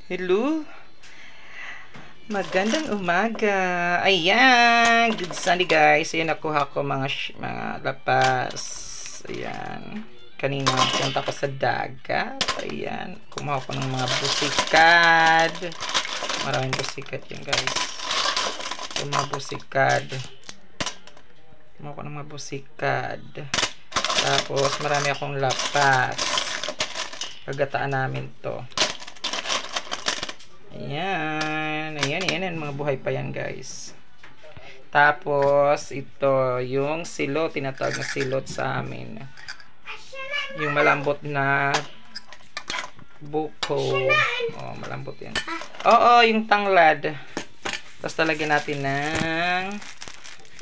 Hello? Magandang umaga. Ayan. Good Sunday guys. Ayan, nakuha ko mga lapas. Ayan. Kanina punta ko sa dagat. Ayan. Kumuha ko ng mga busikad. Maraming busikad yan guys. Yung mga busikad. Kumuha ko ng mga busikad. Tapos marami akong lapas. Pagataan namin to. Ayan, ayan, mga buhay pa yan guys. Tapos ito yung silot, tinatawag na silot sa amin, yung malambot na buko. Oh, malambot yan. Oo, yung tanglad. Tapos talagyan natin ng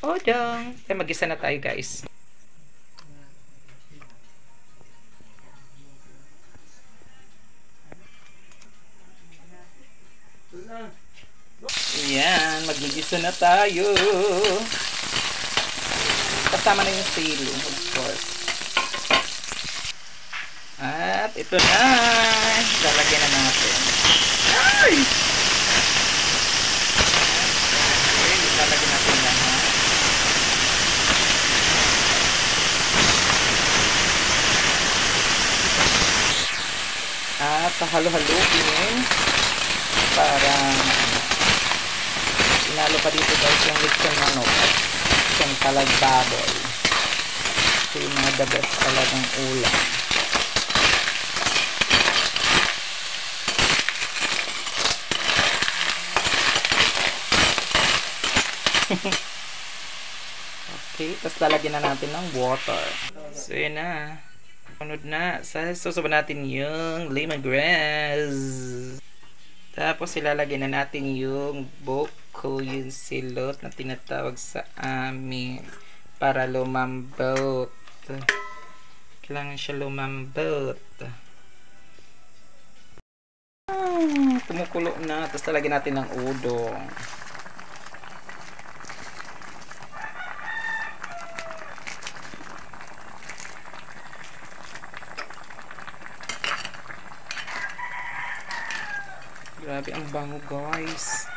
odong. Kaya mag-isa na tayo guys. Ayan, mag-gisa na tayo. Kasama na yung silo, of course. At ito na. Lalagyan na natin. Ay! Okay, lalagyan natin na. At halo-haluin para inalo pa dito guys yung lechon manok at yung talagbaboy. Ito yung mga the best talagang ulam. Okay, tapos lalagyan na natin ng water. So yun na. Sunod na. Susuban natin yung lemongrass. Tapos ilalagay na natin yung buko, yung silot na tinatawag sa amin para lumambot. Kailangan siya lumambot. Kumukulo na. Tapos talagyan natin ng udong. Grabe ang bango guys.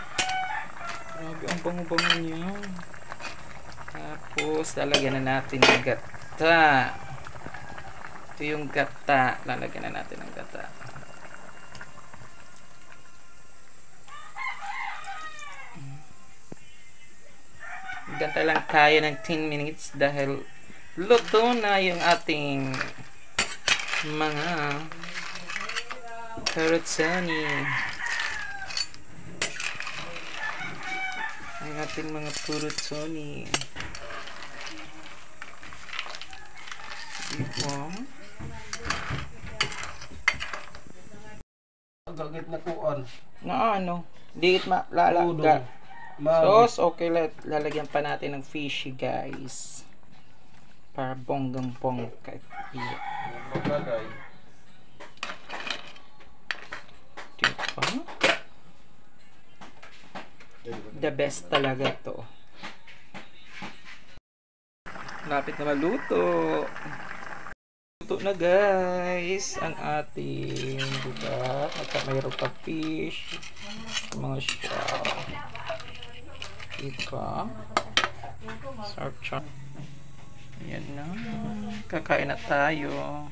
Grabe ang bango-bango niya. Tapos lalagyan na natin ng gata. Ito yung gata. Lalagyan na natin ng gata. Gantay lang tayo ng 10 minutes dahil luto na yung ating mga carotoni. Ang ating mga carotoni. Diba? Gagit na kuan. Na ano? Diit lalaga. Sauce, okay, lalagyan pa natin ng fishy guys. Para bonggang-bongga. Yeah. Diba? The best talaga to. Lapit na maluto. Luto na guys ang ating, diba? At mayroon pa fish, mga shell, diba? Sarap siya. Ayan na, kakain na tayo.